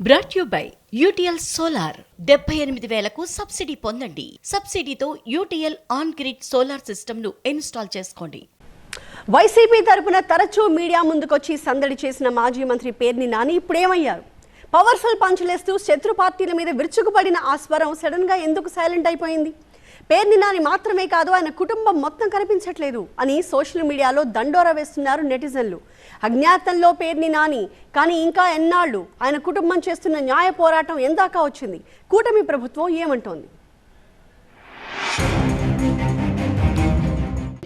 Brought you by UTL solar 78,000కు subsidy పొందండి. సబ్సిడీతో UTL on grid solar system ను ఇన్స్టాల్ చేసుకోండి. వైసీపీ తరపున తరచూ మీడియా ముందుకొచ్చి సందడి చేసిన మాజీ మంత్రి పేర్ని నాని ఇప్పుడేమయ్యారు? పవర్ఫుల్ పంచులేస్తూ శత్రు పార్టీల మీద విరుచుకుపడిన ఆ స్వరం సడన్ గా ఎందుకు సైలెంట్ అయిపోయింది? పేర్ని నాని మాత్రమే కాదు, ఆయన కుటుంబం మొత్తం కనిపించట్లేదు అని సోషల్ మీడియాలో దండోరా వేస్తున్నారు నెటిజన్లు. అజ్ఞాతంలో పేర్ని నాని, కానీ ఇంకా ఎన్నాళ్ళు ఆయన కుటుంబం చేస్తున్న న్యాయ పోరాటం ఎందాకా వచ్చింది? కూటమి ప్రభుత్వం ఏమంటోంది?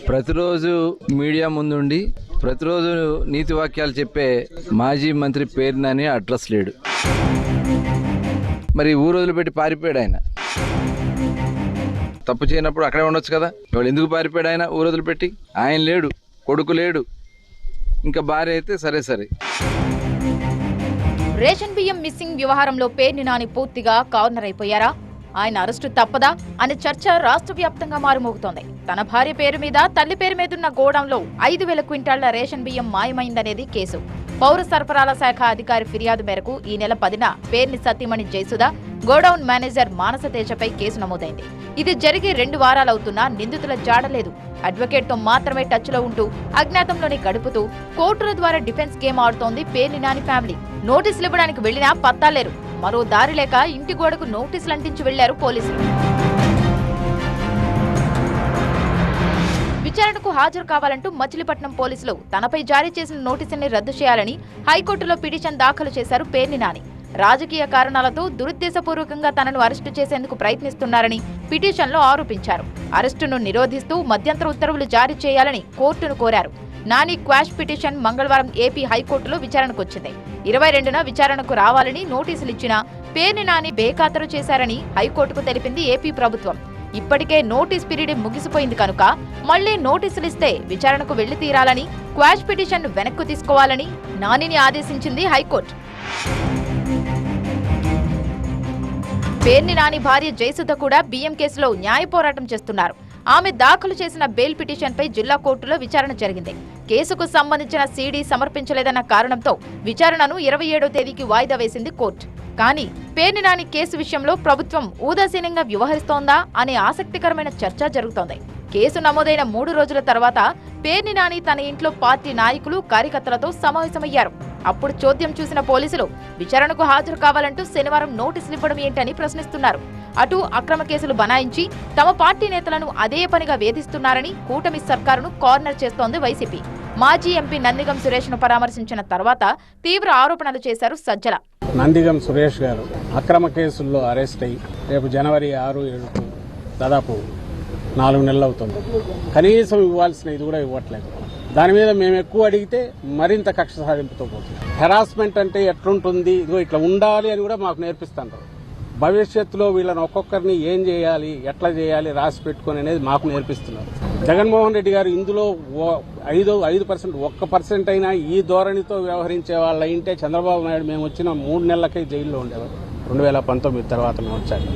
ప్రతిరోజు మీడియా ముందుండి ప్రతిరోజు నీతి వాక్యాలు చెప్పే మాజీ మంత్రి పేర్ని నాని అడ్రస్ లేడు. మరి ఊరోజులు పెట్టి పారిపోయాడు ఆయన. తప్పు చేయనప్పుడు అక్కడే ఉండొచ్చు కదా. ఇవాళ ఎందుకు పారిపోయాడు ఆయన ఊరోజులు పెట్టి? ఆయన లేడు, కొడుకు లేడు, ఇంకా భార్య అయితే సరే. రేషన్ బియ్యం మిస్సింగ్ వ్యవహారంలో పేర్ని నాని పూర్తిగా కార్నర్ అయిపోయారా? ఆయన అరెస్టు తప్పదా అనే చర్చ రాష్ట్ర వ్యాప్తంగా మారుమోగుతోంది. తన భార్య పేరు మీద, తల్లి పేరు మీదున్న గోడౌన్లో 5,000 క్వింటాళ్ల రేషన్ బియ్యం మాయమైందనేది కేసు. పౌర సరఫరాల శాఖ అధికారి ఫిర్యాదు మేరకు ఈ నెల 10న పేర్ని సతీమణి జయసుధ, గోడౌన్ మేనేజర్ మానస తేజపై కేసు నమోదైంది. ఇది జరిగి 2 వారాలవుతున్నా నిందితుల జాడలేదు. అడ్వకేట్ తో మాత్రమే టచ్ లో ఉంటూ అజ్ఞాతంలోనే గడుపుతూ కోర్టుల ద్వారా డిఫెన్స్ గేమ్ ఆడుతోంది పేర్ని నాని ఫ్యామిలీ. నోటీసులు ఇవ్వడానికి వెళ్లినా పత్తాలేరు. మరో దారి లేక ఇంటి గోడకు నోటీసులు అంటించి వెళ్లారు పోలీసులు. విచారణకు హాజరు కావాలంటూ మచిలీపట్నం పోలీసులు తనపై జారీ చేసిన నోటీసుల్ని రద్దు చేయాలని హైకోర్టులో పిటిషన్ దాఖలు చేశారు పేర్ని నాని. రాజకీయ కారణాలతో దురుద్దేశపూర్వకంగా తనను అరెస్టు చేసేందుకు ప్రయత్నిస్తున్నారని పిటిషన్లో ఆరోపించారు. అరెస్టును నిరోధిస్తూ మధ్యంతర ఉత్తర్వులు జారీ చేయాలని కోర్టును కోరారు. నాని క్వాష్ పిటిషన్ మంగళవారం ఏపీ హైకోర్టులో విచారణకొచ్చింది. 22న విచారణకు రావాలని నోటీసులు ఇచ్చినా పేర్ని నాని బేఖాతరు చేశారని హైకోర్టుకు తెలిపింది ఏపీ ప్రభుత్వం. ఇప్పటికే నోటీస్ పీరియడ్ ముగిసిపోయింది కనుక మళ్లీ నోటీసులిస్తే విచారణకు వెళ్లి తీరాలని, క్వాష్ పిటిషన్ వెనక్కు తీసుకోవాలని నానిని ఆదేశించింది హైకోర్టు. పేర్ని నాని భార్య జయసుధ కూడా బియ్యం కేసులో న్యాయ పోరాటం చేస్తున్నారు. ఆమె దాఖలు చేసిన బెయిల్ పిటిషన్పై జిల్లా కోర్టులో విచారణ జరిగింది. కేసుకు సంబంధించిన సీడీ సమర్పించలేదన్న కారణంతో విచారణను 27వ తేదీకి వాయిదా వేసింది కోర్టు. కానీ పేర్ని నాని కేసు విషయంలో ప్రభుత్వం ఊదాసీనంగా వ్యవహరిస్తోందా అనే ఆసక్తికరమైన చర్చ జరుగుతోంది. కేసు నమోదైన 3 రోజుల తర్వాత పేర్ని నాని తన ఇంట్లో పార్టీ నాయకులు, కార్యకర్తలతో సమావేశమయ్యారు. అప్పుడు చోద్యం చూసిన పోలీసులు విచారణకు హాజరు కావాలంటూ శనివారం నోటీసులు ఇవ్వడం ఏంటని ప్రశ్నిస్తున్నారు. అటు అక్రమ కేసులు బనాయించి తమ పార్టీ నేతలను అదే పనిగా వేధిస్తున్నారని కూటమి సర్కారును కార్నర్ చేస్తోంది వైసీపీ. మాజీ ఎంపీ నందిగం సురేష్ ను పరామర్శించిన తర్వాత తీవ్ర ఆరోపణలు చేశారు సజ్జల. నందిగం సురేష్ గారు అక్రమ కేసుల్లో అరెస్ట్ అయ్యి రేపు జనవరి 6-7 దాదాపు 4 నెలలు అవుతుంది. కనీసం ఇవ్వాల్సిన ఇది కూడా ఇవ్వట్లేదు. దాని మీద మేము ఎక్కువ అడిగితే మరింత కక్ష సాధింపుతో పోతుంది. హెరాస్మెంట్ అంటే ఎట్లుంటుంది, ఇదిగో ఇట్లా ఉండాలి అని కూడా మాకు నేర్పిస్తాను. భవిష్యత్తులో వీళ్ళని ఒక్కొక్కరిని ఏం చేయాలి, ఎట్లా చేయాలి రాసి పెట్టుకొని అనేది మాకు నేర్పిస్తున్నారు. జగన్మోహన్ రెడ్డి గారు ఇందులో 5% 1% అయినా ఈ ధోరణితో వ్యవహరించే వాళ్ళు అయింటే చంద్రబాబు నాయుడు మేము వచ్చిన 3 నెలలకే జైల్లో ఉండేవారు. 2019 తర్వాత మేము వచ్చాక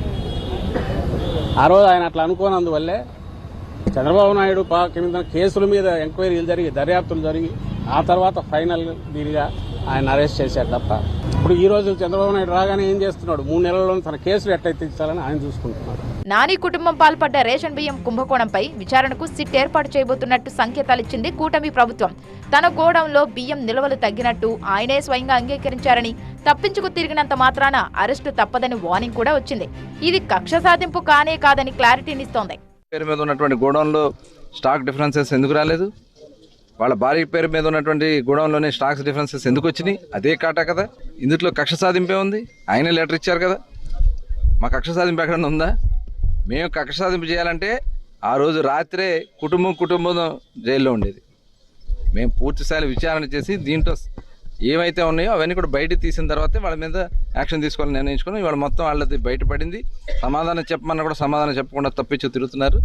ఆ రోజు ఆయన అట్లా అనుకోనందువల్లే చంద్రబాబు నాయుడు కింద కేసుల మీద ఎంక్వైరీలు జరిగి దర్యాప్తులు జరిగి ఆ తర్వాత ఫైనల్ దీనిగా ఆయన అరెస్ట్ చేశారు తప్ప ఇప్పుడు ఈ రోజు చంద్రబాబు నాయుడు రాగానే ఏం చేస్తున్నాడు? 3 నెలల్లో తన కేసులు ఎట్లయితే ఆయన చూసుకుంటున్నాడు. నాని కుటుంబం పాల్పడ్డ రేషన్ బియ్యం కుంభకోణంపై విచారణకు సిట్ ఏర్పాటు చేయబోతున్నట్టు సంకేతాలిచ్చింది కూటమి ప్రభుత్వం. తన గోడౌన్లో బియ్యం నిల్వలు తగ్గినట్టు ఆయనే స్వయంగా అంగీకరించారని, తప్పించుకు తిరిగినంత మాత్రాన అరెస్టు తప్పదని వార్నింగ్ కూడా వచ్చింది. ఇది కక్ష సాధింపు కానే కాదని క్లారిటీనిస్తోంది. పేరు మీద ఉన్నటువంటి గోడౌన్లో స్టాక్ డిఫరెన్సెస్ ఎందుకు రాలేదు? వాళ్ళ భార్య పేరు మీద ఉన్నటువంటి గోడౌన్లోనే స్టాక్స్ డిఫరెన్సెస్ ఎందుకు వచ్చినాయి? అదే కాటా కదా. ఇందులో కక్ష సాధింపే ఉంది. ఆయనే లెటర్ ఇచ్చారు కదా. మా కక్ష సాధింపు ఎక్కడన్నా ఉందా? మేము కక్ష సాధింపు చేయాలంటే ఆ రోజు రాత్రే కుటుంబం జైల్లో ఉండేది. మేము పూర్తిస్థాయి విచారణ చేసి దీంట్లో ఏమైతే ఉన్నాయో అవన్నీ కూడా బయట తీసిన తర్వాతే వాళ్ళ మీద యాక్షన్ తీసుకోవాలని నిర్ణయించుకుని ఇవాళ మొత్తం వాళ్ళది బయటపడింది. సమాధానం చెప్పమన్నా కూడా సమాధానం చెప్పకుండా తప్పించి తిరుగుతున్నారు.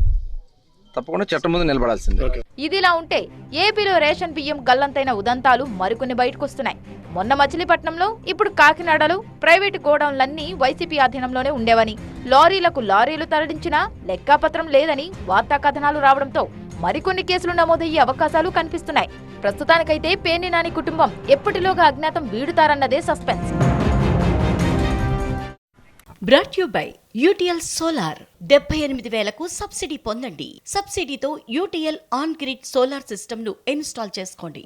తప్పకుండా చట్టం ముందు నిలబడాల్సిందే. ఇదిలా ఉంటే ఏపీలో రేషన్ బియ్యం గల్లంతైన ఉదంతాలు మరికొన్ని బయటకొస్తున్నాయి. మొన్న మచిలీపట్నంలో, ఇప్పుడు కాకినాడలో ప్రైవేటు గోడౌన్లన్నీ వైసీపీ అధీనంలోనే ఉండేవని, లారీలు తరలించినా లెక్కాపత్రం లేదని వార్తా కథనాలు రావడంతో మరికొన్ని కేసులు నమోదయ్యే అవకాశాలు కనిపిస్తున్నాయి. ప్రస్తుతానికైతే పేర్ని నాని కుటుంబం ఎప్పటిలోగా అజ్ఞాతం వీడుతారన్నదే suspense. Brought you by UTL solar 78,000కు సబ్సిడీ పొందండి. సబ్సిడీతో UTL on grid solar system ను ఇన్స్టాల్ చేసుకోండి.